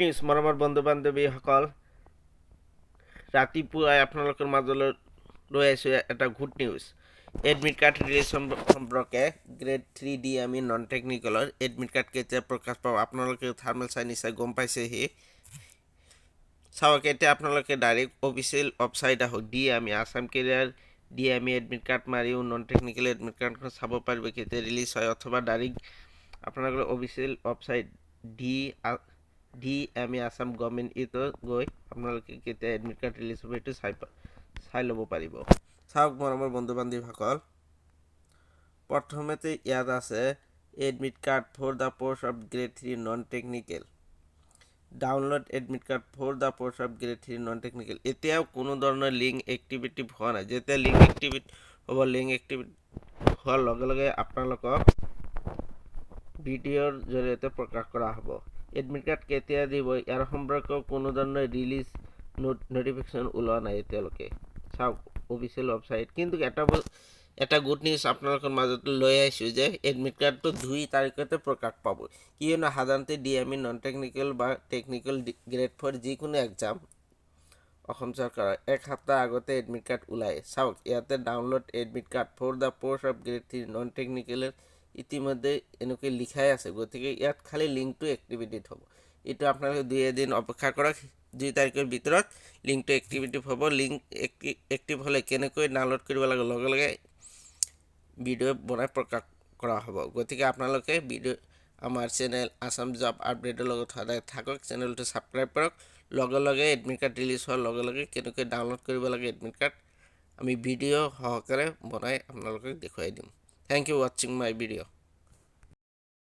News মৰমৰ বন্ধু বান্ধৱীসকল, ৰাতিপুৱাই আপোনালোকৰ মাজলৈ লৈ আহিছোঁ এটা good news. Admit card release সম্পৰ্কে গ্ৰেড 3D আমি নন টেকনিকেলৰ এডমিট কাৰ্ড কেতিয়া প্ৰকাশ পাব, আপোনালোকে থাৰ্মেল চাই নিশ্চয় গম পাইছেহি। চাওক, এতিয়া আপোনালোকে ডাইৰেক্ট অফিচিয়েল ৱেবছাইট আহক, আমি আছাম কেৰিয়াৰ আমি এডমিট কাৰ্ড মাৰিও নন টেকনিকেল এডমিট কাৰ্ডখন চাব পাৰিব কেতিয়া ৰিলিজ হয়, অথবা ডাইৰেক্ট আপোনালোকৰ অফিচিয়েল ৱেবছাইট আমি আছাম গভৰ্ণমেণ্ট ইটো গৈ আপোনালোকে কেতিয়া এডমিট কাৰ্ড ৰিলিজ হ'ব এইটো চাই ল'ব পাৰিব। চাওক মৰমৰ বন্ধু বান্ধৱীসকল, প্ৰথমতে ইয়াত আছে admit card for the post of grade 3 non technical. Download admit card for the post of grade 3 non technical. এতিয়াও কোনো ধৰণৰ লিংক এক্টিভেটিভ হোৱা নাই। যেতিয়া লিংক এক্টিভেট হ'ব, লিংক এক্টিভেট হোৱাৰ লগে লগে আপোনালোকক ভিডিঅ'ৰ জৰিয়তে প্ৰকাশ কৰা হ'ব। এডমিট কাৰ্ড কেতিয়া দিব ইয়াৰ সম্পৰ্কেও কোনো ধৰণৰ ৰিলিজ নটিফিকেশ্যন ওলোৱা নাই এতিয়ালৈকে। চাওক অফিচিয়েল ৱেবছাইট, কিন্তু এটা গুড নিউজ আপোনালোকৰ মাজত লৈ আহিছোঁ যে এডমিট কাৰ্ডটো 2 তাৰিখতে প্ৰকাশ পাব। কিয়নো সাধাৰণতে আমি নন টেকনিকেল বা টেকনিকেল গ্ৰেড 4 যিকোনো এক্সাম অসম চৰকাৰৰ এক সপ্তাহ আগতে এডমিট কাৰ্ড ওলায়। চাওক ইয়াতে download admit card for the post of grade 3 non টেকনিকেলৰ ইতিমধ্যে এনেকৈ লিখাই আছে, গতিকে ইয়াত খালি লিংকটো এক্টিভেটেড হ'ব। এইটো আপোনালোকে 2 এদিন অপেক্ষা কৰক, 2 তাৰিখৰ ভিতৰত লিংকটো এক্টিভেটিভ হ'ব। লিংক এক্টিভ হ'লে কেনেকৈ ডাউনলোড কৰিব লাগে লগে লগে ভিডিঅ' বনাই প্ৰকাশ কৰা হ'ব। গতিকে আপোনালোকে আমাৰ চেনেল আছাম জব আপডেটৰ লগত সদায় থাকক, চেনেলটো ছাবস্ক্ৰাইব কৰক। লগে লগে এডমিট কাৰ্ড ৰিলিজ হোৱাৰ লগে লগে কেনেকৈ ডাউনলোড কৰিব লাগে এডমিট কাৰ্ড আমি ভিডিঅ' সহকাৰে বনাই আপোনালোকক দেখুৱাই দিম। থেংক ইউ ৱাচিং মাই ভিডিঅ'।